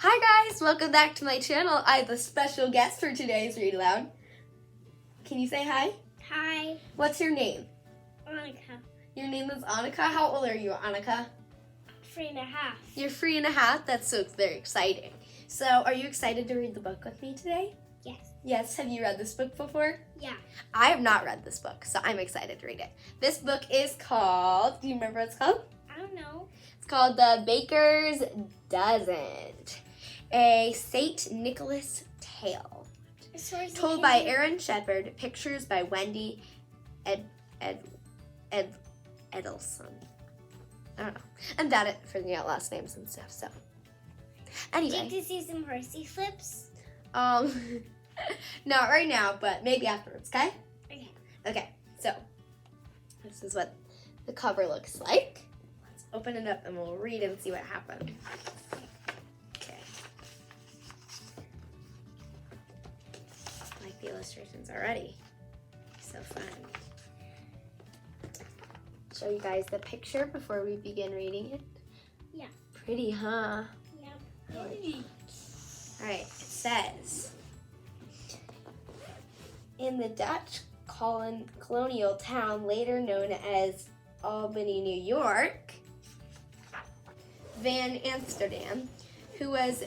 Hi guys, welcome back to my channel. I have a special guest for today's Read Aloud. Can you say hi? Hi. What's your name? Annika. Your name is Annika. How old are you, Annika? 3.5. You're 3.5? That's so very exciting. So, are you excited to read the book with me today? Yes. Yes, have you read this book before? Yeah. I have not read this book, so I'm excited to read it. This book is called, do you remember what it's called? I don't know. It's called The Baker's Dozen, a St. Nicholas tale. Told by Aaron Shepard, pictures by Wendy Edelson. I don't know. I'm bad at figuring out last names and stuff, so. Anyway. Did you see some horsey flips? Not right now, but maybe afterwards, okay? Okay. Okay, so this is what the cover looks like. Let's open it up and we'll read and see what happened. Okay. I like the illustrations already. So fun. Show you guys the picture before we begin reading it. Yeah. Pretty, huh? Yeah. All right, it says, in the Dutch colonial town later known as Albany, New York, Van Amsterdam, who was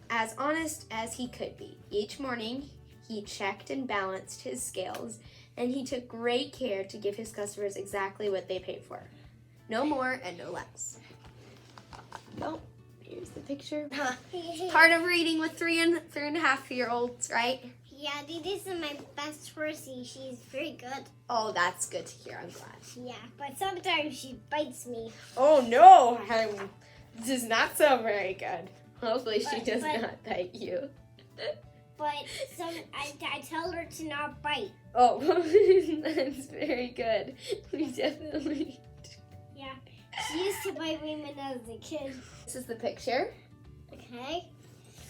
as honest as he could be. Each morning, he checked and balanced his scales, and he took great care to give his customers exactly what they paid for. No more and no less. Well, here's the picture. Part of reading with 3.5-year-olds, right? Yeah, this is my best horsey. She's very good. Oh, that's good to hear. I'm glad. Yeah, but sometimes she bites me. Oh no, this does not sound very good. Hopefully she does but- not bite you. But I tell her to not bite. Oh, that's very good. We definitely. Yeah, she used to bite me when I was a kid. This is the picture. Okay.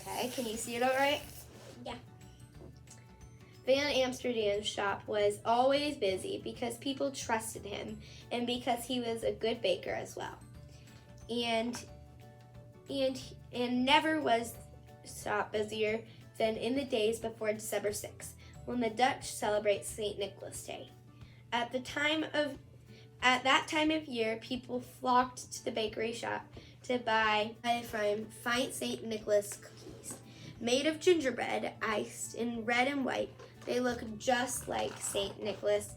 Okay, can you see it all right? Yeah. Van Amsterdam's shop was always busy because people trusted him and because he was a good baker as well. And never was shop busier than in the days before December 6th, when the Dutch celebrate St. Nicholas Day. At that time of year, people flocked to the bakery shop to buy from fine St. Nicholas cookies. Made of gingerbread, iced in red and white, they look just like St. Nicholas.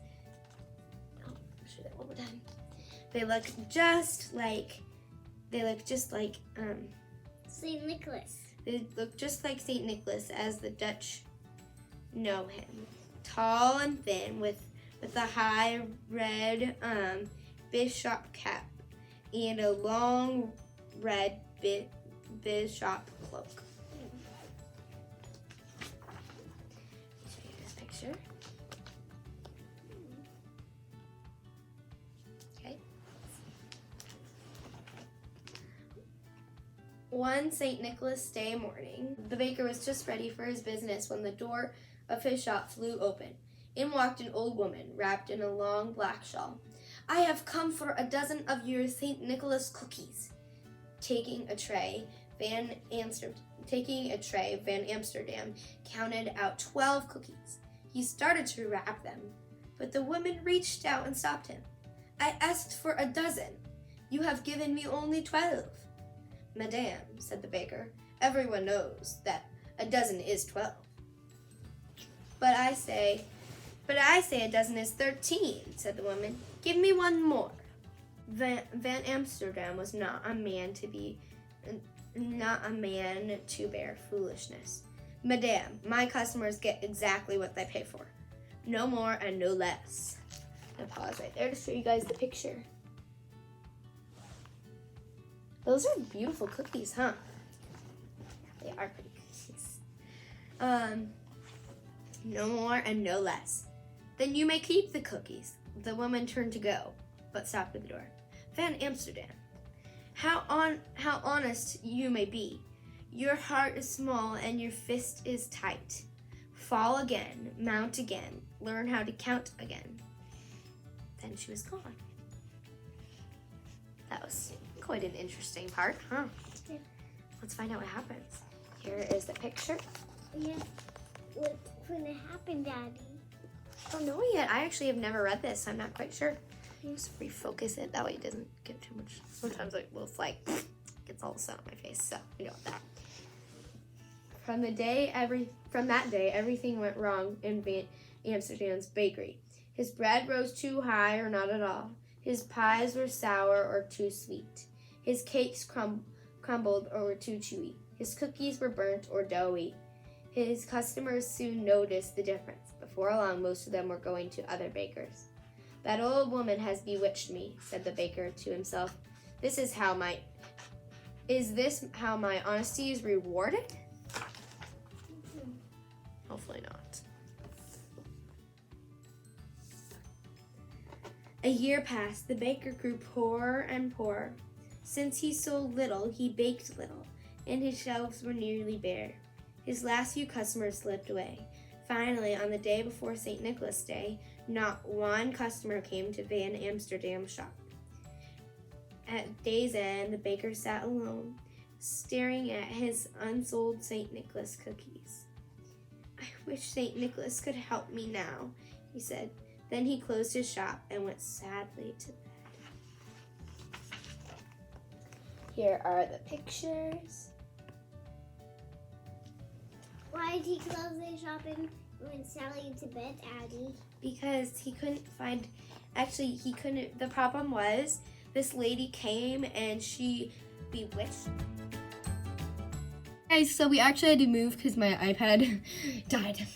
Oh, show that one more time. They look just like St. Nicholas. They look just like St. Nicholas as the Dutch know him. Tall and thin with a high red bishop cap and a long red bishop cloak. Show you this picture. Okay. One St. Nicholas Day morning, the baker was just ready for his business when the door of his shop flew open. In walked an old woman, wrapped in a long black shawl. "I have come for a dozen of your St. Nicholas cookies." Taking a tray, Van Amsterdam counted out 12 cookies. He started to wrap them, but the woman reached out and stopped him. "I asked for a dozen. You have given me only 12. "Madame," said the baker, "everyone knows that a dozen is 12. But I say a dozen is 13, said the woman. "Give me one more." Van Amsterdam was not a man to bear foolishness. "Madame, my customers get exactly what they pay for. No more and no less." I'll pause right there to show you guys the picture. Those are beautiful cookies, huh? They are pretty cookies. No more and no less. "Then you may keep the cookies." The woman turned to go, but stopped at the door. "Van Amsterdam, how honest you may be. Your heart is small and your fist is tight. Fall again, mount again, learn how to count again." Then she was gone. That was quite an interesting part, huh? Yeah. Let's find out what happens. Here is the picture. Yeah. What's going to happen, Daddy? I don't know yet. I actually have never read this, so I'm not quite sure. Just refocus it. That way it doesn't get too much. Sometimes it will like gets all the sun on my face, so we don't want that. From that day, everything went wrong in Van Amsterdam's bakery. His bread rose too high or not at all. His pies were sour or too sweet. His cakes crumbled or were too chewy. His cookies were burnt or doughy. His customers soon noticed the difference. Before long, most of them were going to other bakers. "That old woman has bewitched me," said the baker to himself. Is this how my honesty is rewarded? Hopefully not. A year passed. The baker grew poorer and poorer. Since he sold little, he baked little, and his shelves were nearly bare. His last few customers slipped away. Finally, on the day before St. Nicholas Day, not one customer came to Van Amsterdam's shop. At day's end, the baker sat alone, staring at his unsold St. Nicholas cookies. "I wish St. Nicholas could help me now," he said. Then he closed his shop and went sadly to bed. Here are the pictures. Why did he close his shop and went Sally to bed, Daddy? Because he couldn't find, the problem was this lady came and she bewitched. Guys, so we actually had to move because my iPad died.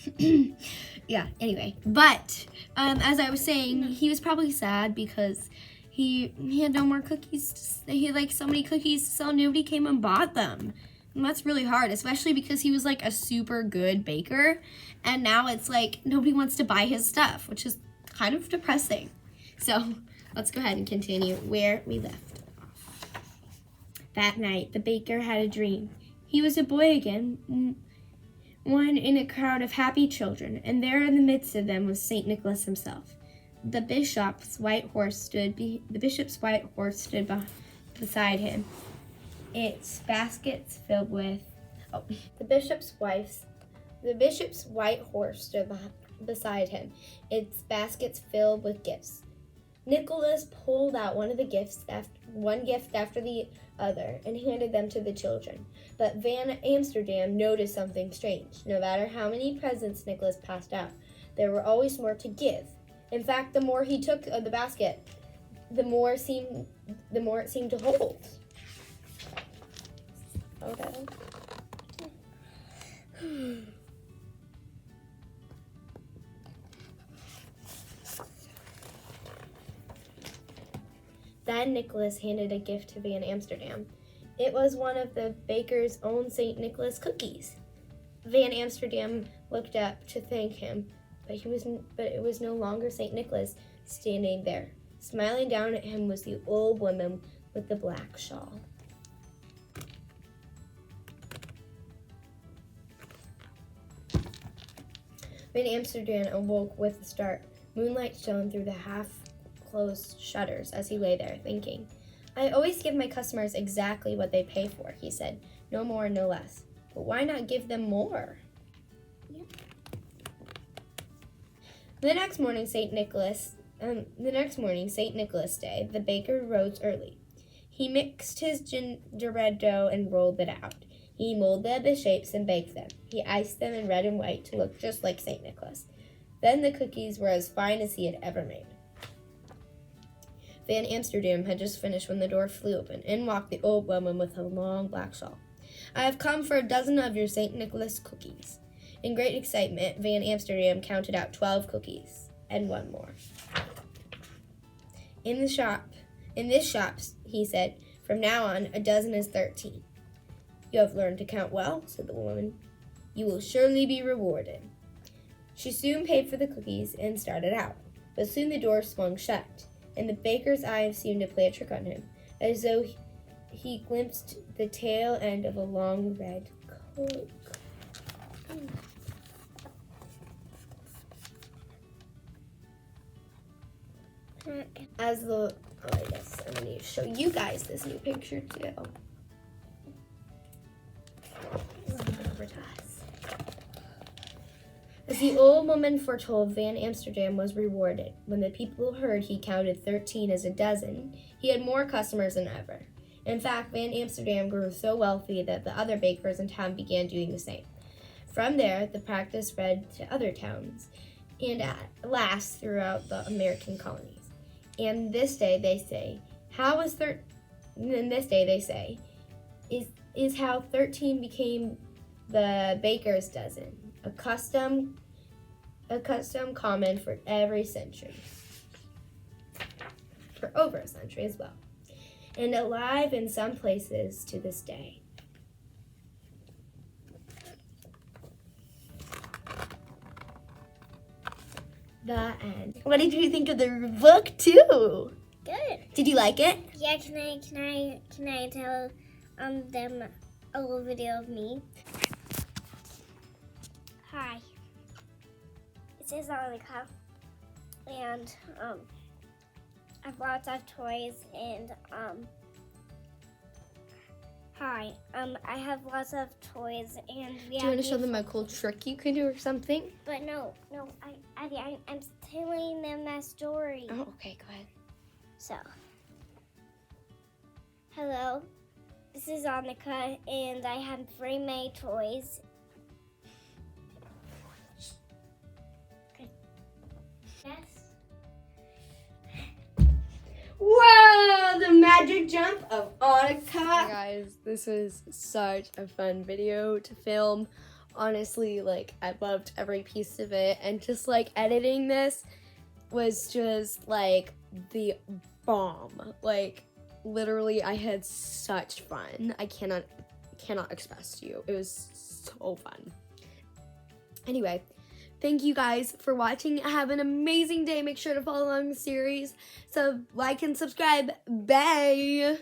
Yeah, anyway. But, as I was saying, he was probably sad because he had no more cookies. He had like so many cookies to sell, nobody came and bought them. And that's really hard, especially because he was like a super good baker. And now it's like nobody wants to buy his stuff, which is kind of depressing. So let's go ahead and continue where we left off. That night, the baker had a dream. He was a boy again, one in a crowd of happy children, and there in the midst of them was St. Nicholas himself. The bishop's white horse stood beside him. Its baskets filled with the bishop's white horse stood beside him, its baskets filled with gifts. Nicholas pulled out one gift after the other and handed them to the children. But Van Amsterdam noticed something strange. No matter how many presents Nicholas passed out, there were always more to give. In fact, the more he took of the basket, the more it seemed to hold. Okay. Then Nicholas handed a gift to Van Amsterdam. It was one of the baker's own St. Nicholas cookies. Van Amsterdam looked up to thank him, but it was no longer St. Nicholas standing there. Smiling down at him was the old woman with the black shawl. Van Amsterdam awoke with a start. Moonlight shone through the half-closed shutters as he lay there, thinking. "I always give my customers exactly what they pay for," he said. "No more, no less. But why not give them more?" Yep. The next morning, St. Nicholas Day, the baker rose early. He mixed his gingerbread dough and rolled it out. He molded the shapes and baked them. He iced them in red and white to look just like St. Nicholas. Then the cookies were as fine as he had ever made. Van Amsterdam had just finished when the door flew open. In walked the old woman with a long black shawl. "I have come for a dozen of your St. Nicholas cookies." In great excitement, Van Amsterdam counted out 12 cookies and one more. In this shop, he said, "from now on, a dozen is 13. "You have learned to count well," said the woman. "You will surely be rewarded." She soon paid for the cookies and started out, but soon the door swung shut, and the baker's eyes seemed to play a trick on him, as though he glimpsed the tail end of a long red cloak. I guess I'm going to show you guys this new picture too. As the old woman foretold, Van Amsterdam was rewarded. When the people heard he counted 13 as a dozen, he had more customers than ever. In fact, Van Amsterdam grew so wealthy that the other bakers in town began doing the same. From there, the practice spread to other towns, and at last throughout the American colonies. And this day they say, is how 13 became the baker's dozen, a custom common for every century, for over a century as well, and alive in some places to this day. The end. What did you think of the book too? Good. Did you like it? Yeah, can I tell them a little video of me? Hi. This is Annika. And I have lots of toys and hi. I have lots of toys and we Do you have want to show them a cool trick you can do or something? But no, I'm telling them that story. Oh, okay, go ahead. So, hello, this is Annika, and I have 3 many toys. Yes. Wow, the magic jump of Annika. Hi guys, this was such a fun video to film. Honestly, like, I loved every piece of it, and just like editing this was just like the bomb. Like, literally, I had such fun. I cannot express to you. It was so fun. Anyway, thank you guys for watching. Have an amazing day. Make sure to follow along the series. So like and subscribe. Bye.